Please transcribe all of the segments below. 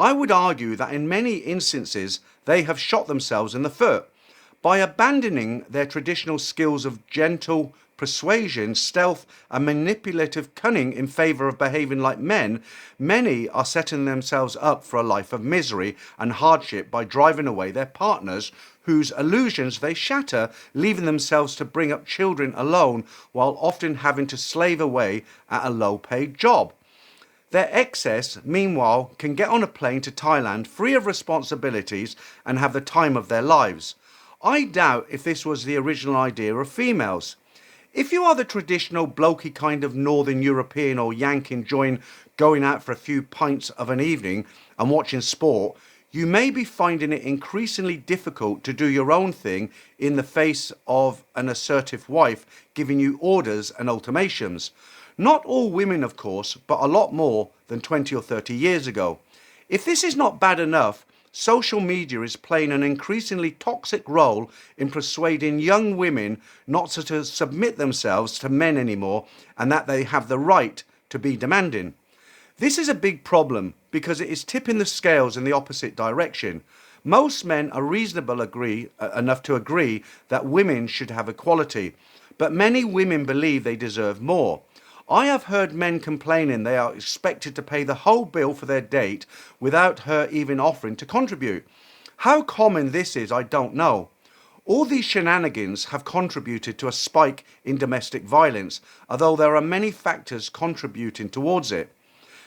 I would argue that in many instances they have shot themselves in the foot. By abandoning their traditional skills of gentle persuasion, stealth, and manipulative cunning in favour of behaving like men, many are setting themselves up for a life of misery and hardship by driving away their partners, whose illusions they shatter, leaving themselves to bring up children alone while often having to slave away at a low-paid job. Their excess, meanwhile, can get on a plane to Thailand free of responsibilities and have the time of their lives. I doubt if this was the original idea of females. If you are the traditional blokey kind of Northern European or Yank enjoying going out for a few pints of an evening and watching sport, you may be finding it increasingly difficult to do your own thing in the face of an assertive wife giving you orders and ultimatums. Not all women, of course, but a lot more than 20 or 30 years ago. If this is not bad enough, social media is playing an increasingly toxic role in persuading young women not to submit themselves to men anymore and that they have the right to be demanding. This is a big problem because it is tipping the scales in the opposite direction. Most men are reasonable enough to agree that women should have equality, but many women believe they deserve more. I have heard men complaining they are expected to pay the whole bill for their date without her even offering to contribute. How common this is, I don't know. All these shenanigans have contributed to a spike in domestic violence, although there are many factors contributing towards it.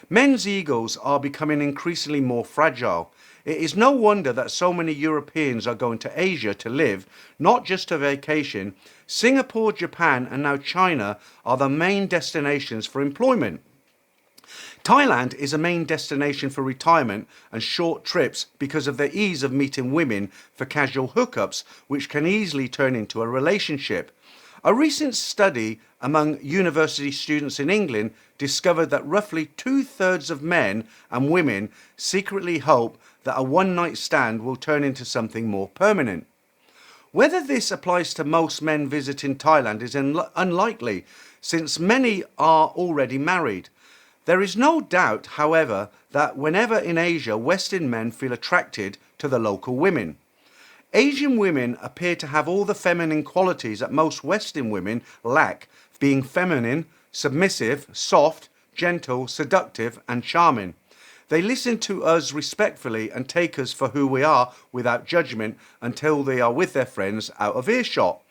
Men's egos are becoming increasingly more fragile. It is no wonder that so many Europeans are going to Asia to live, not just to vacation. Singapore, Japan, and now China are the main destinations for employment. Thailand is a main destination for retirement and short trips because of the ease of meeting women for casual hookups, which can easily turn into a relationship. A recent study among university students in England discovered that roughly 2/3 of men and women secretly hope that a one-night stand will turn into something more permanent. Whether this applies to most men visiting Thailand is unlikely, since many are already married. There is no doubt, however, that whenever in Asia, Western men feel attracted to the local women. Asian women appear to have all the feminine qualities that most Western women lack, being feminine, submissive, soft, gentle, seductive, and charming. They listen to us respectfully and take us for who we are without judgment until they are with their friends out of earshot.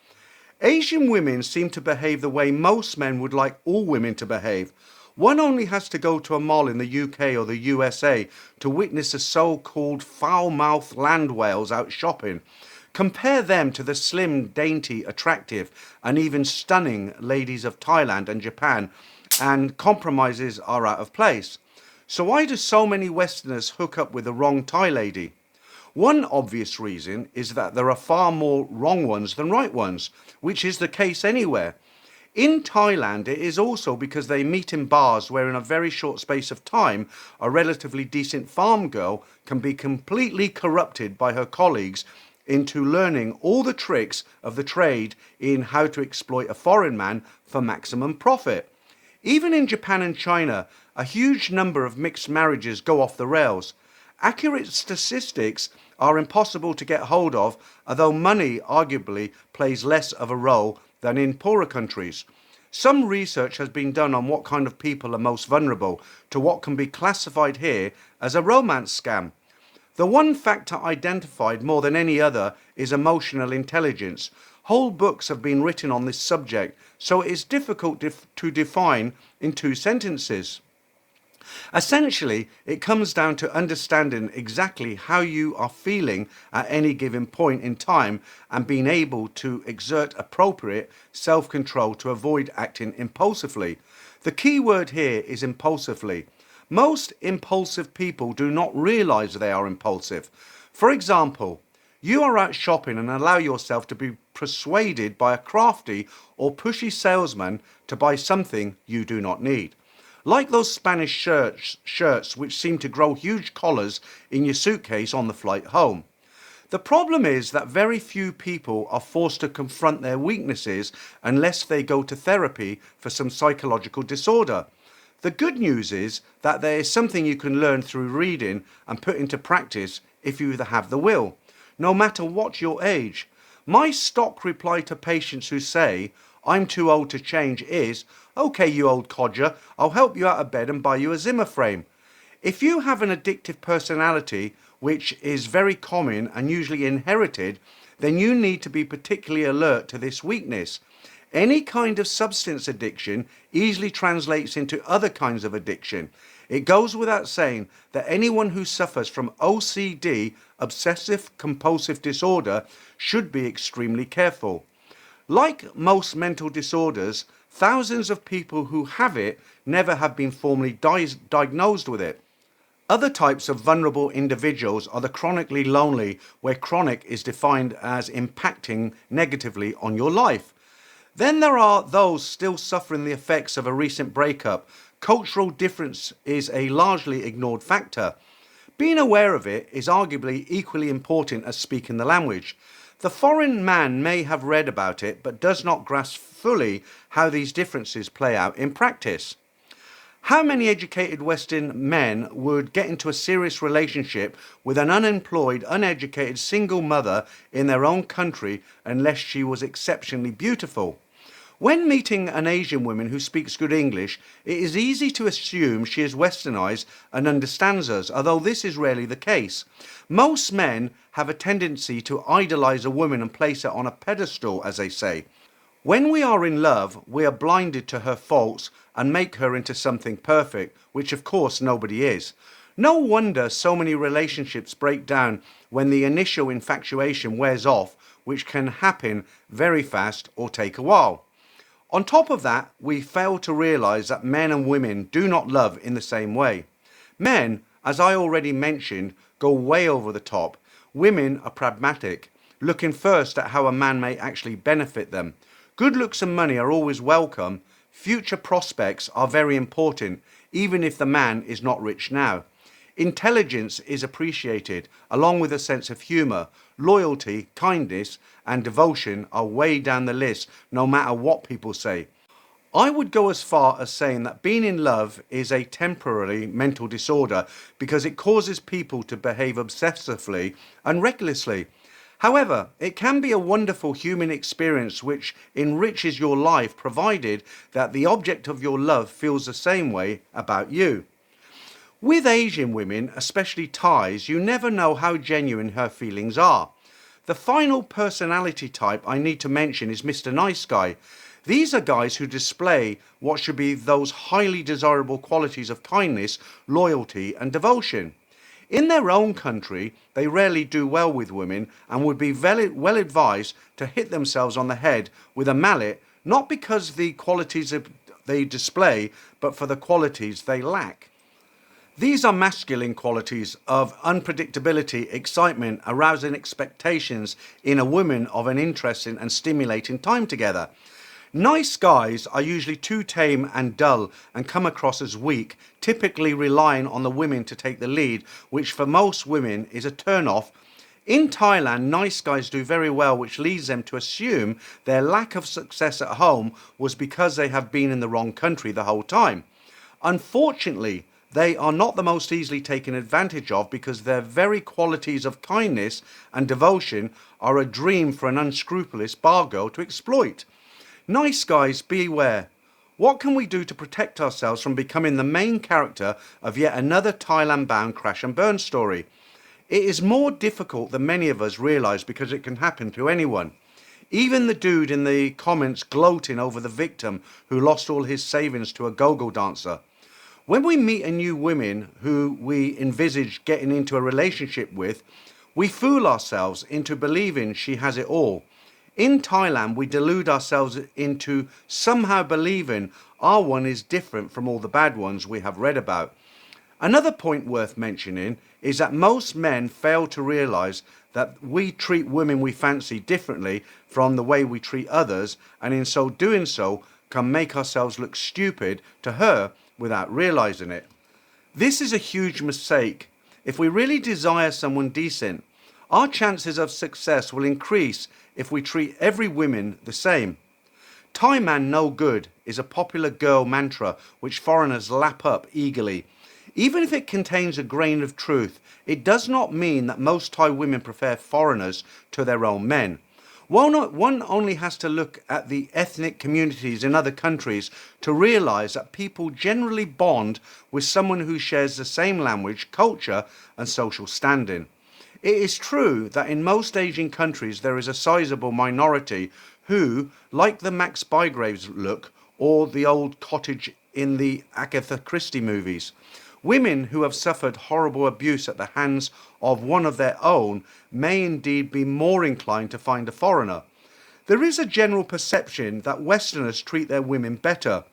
Asian women seem to behave the way most men would like all women to behave. One only has to go to a mall in the UK or the USA to witness the so-called foul-mouthed land whales out shopping. Compare them to the slim, dainty, attractive, and even stunning ladies of Thailand and Japan, and compromises are out of place. So why do so many Westerners hook up with the wrong Thai lady? One obvious reason is that there are far more wrong ones than right ones, which is the case anywhere. In Thailand, it is also because they meet in bars where in a very short space of time, a relatively decent farm girl can be completely corrupted by her colleagues into learning all the tricks of the trade in how to exploit a foreign man for maximum profit. Even in Japan and China, a huge number of mixed marriages go off the rails. Accurate statistics are impossible to get hold of, although money arguably plays less of a role than in poorer countries. Some research has been done on what kind of people are most vulnerable to what can be classified here as a romance scam. The one factor identified more than any other is emotional intelligence. Whole books have been written on this subject, so it is difficult to define in 2 sentences. Essentially, it comes down to understanding exactly how you are feeling at any given point in time and being able to exert appropriate self-control to avoid acting impulsively. The key word here is impulsively. Most impulsive people do not realize they are impulsive. For example, you are out shopping and allow yourself to be persuaded by a crafty or pushy salesman to buy something you do not need. Like those Spanish shirts which seem to grow huge collars in your suitcase on the flight home. The problem is that very few people are forced to confront their weaknesses unless they go to therapy for some psychological disorder. The good news is that there is something you can learn through reading and put into practice if you have the will, no matter what your age. My stock reply to patients who say, I'm too old to change is, okay, you old codger, I'll help you out of bed and buy you a Zimmer frame. If you have an addictive personality, which is very common and usually inherited, then you need to be particularly alert to this weakness. Any kind of substance addiction easily translates into other kinds of addiction. It goes without saying that anyone who suffers from OCD, obsessive compulsive disorder, should be extremely careful. Like most mental disorders, thousands of people who have it never have been formally diagnosed with it. Other types of vulnerable individuals are the chronically lonely, where chronic is defined as impacting negatively on your life. Then there are those still suffering the effects of a recent breakup. Cultural difference is a largely ignored factor. Being aware of it is arguably equally important as speaking the language. The foreign man may have read about it, but does not grasp fully how these differences play out in practice. How many educated Western men would get into a serious relationship with an unemployed, uneducated single mother in their own country unless she was exceptionally beautiful? When meeting an Asian woman who speaks good English, it is easy to assume she is westernized and understands us, although this is rarely the case. Most men have a tendency to idolize a woman and place her on a pedestal, as they say. When we are in love, we are blinded to her faults and make her into something perfect, which of course nobody is. No wonder so many relationships break down when the initial infatuation wears off, which can happen very fast or take a while. On top of that, we fail to realize that men and women do not love in the same way. Men, as I already mentioned, go way over the top. Women are pragmatic, looking first at how a man may actually benefit them. Good looks and money are always welcome. Future prospects are very important, even if the man is not rich now. Intelligence is appreciated, along with a sense of humour. Loyalty, kindness, and devotion are way down the list, no matter what people say. I would go as far as saying that being in love is a temporary mental disorder because it causes people to behave obsessively and recklessly. However, it can be a wonderful human experience which enriches your life, provided that the object of your love feels the same way about you. With Asian women, especially Thais, you never know how genuine her feelings are. The final personality type I need to mention is Mr. Nice Guy. These are guys who display what should be those highly desirable qualities of kindness, loyalty, and devotion. In their own country, they rarely do well with women and would be well advised to hit themselves on the head with a mallet, not because of the qualities they display, but for the qualities they lack. These are masculine qualities of unpredictability, excitement, arousing expectations in a woman of an interesting and stimulating time together. Nice guys are usually too tame and dull and come across as weak, typically relying on the women to take the lead, which for most women is a turn-off. In Thailand, nice guys do very well, which leads them to assume their lack of success at home was because they have been in the wrong country the whole time. Unfortunately, they are not the most easily taken advantage of because their very qualities of kindness and devotion are a dream for an unscrupulous bar girl to exploit. Nice guys, beware. What can we do to protect ourselves from becoming the main character of yet another Thailand-bound crash and burn story? It is more difficult than many of us realise because it can happen to anyone. Even the dude in the comments gloating over the victim who lost all his savings to a go-go dancer. When we meet a new woman who we envisage getting into a relationship with, we fool ourselves into believing she has it all. In Thailand, we delude ourselves into somehow believing our one is different from all the bad ones we have read about. Another point worth mentioning is that most men fail to realise that we treat women we fancy differently from the way we treat others, and in so doing so can make ourselves look stupid to her without realising it. This is a huge mistake. If we really desire someone decent, our chances of success will increase if we treat every woman the same. Thai man no good is a popular girl mantra which foreigners lap up eagerly. Even if it contains a grain of truth, it does not mean that most Thai women prefer foreigners to their own men. One only has to look at the ethnic communities in other countries to realise that people generally bond with someone who shares the same language, culture and social standing. It is true that in most Asian countries there is a sizable minority who, like the Max Bygraves look or the old cottage in the Agatha Christie movies, women who have suffered horrible abuse at the hands of one of their own may indeed be more inclined to find a foreigner. There is a general perception that Westerners treat their women better.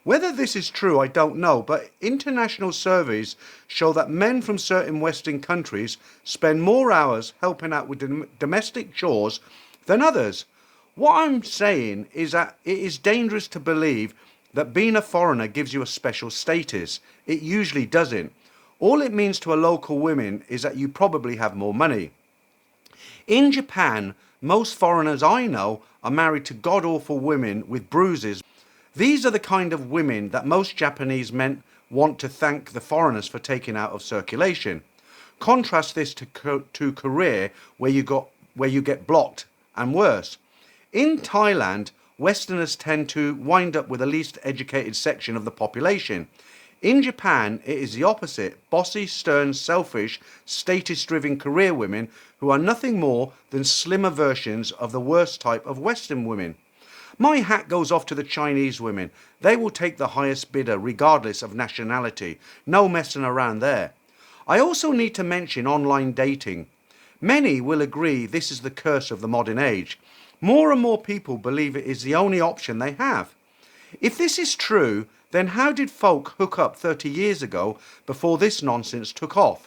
Whether this is true, I don't know, but international surveys show that men from certain Western countries spend more hours helping out with domestic chores than others. What I'm saying is that it is dangerous to believe that being a foreigner gives you a special status. It usually doesn't. All it means to a local woman is that you probably have more money. In Japan, most foreigners I know are married to god-awful women with bruises. These are the kind of women that most Japanese men want to thank the foreigners for taking out of circulation. Contrast this to Korea, where you get blocked and worse. In Thailand, Westerners tend to wind up with the least educated section of the population. In Japan, it is the opposite. Bossy, stern, selfish, status-driven career women who are nothing more than slimmer versions of the worst type of Western women. My hat goes off to the Chinese women. They will take the highest bidder regardless of nationality. No messing around there. I also need to mention online dating. Many will agree this is the curse of the modern age. More and more people believe it is the only option they have. If this is true, then how did folk hook up 30 years ago before this nonsense took off?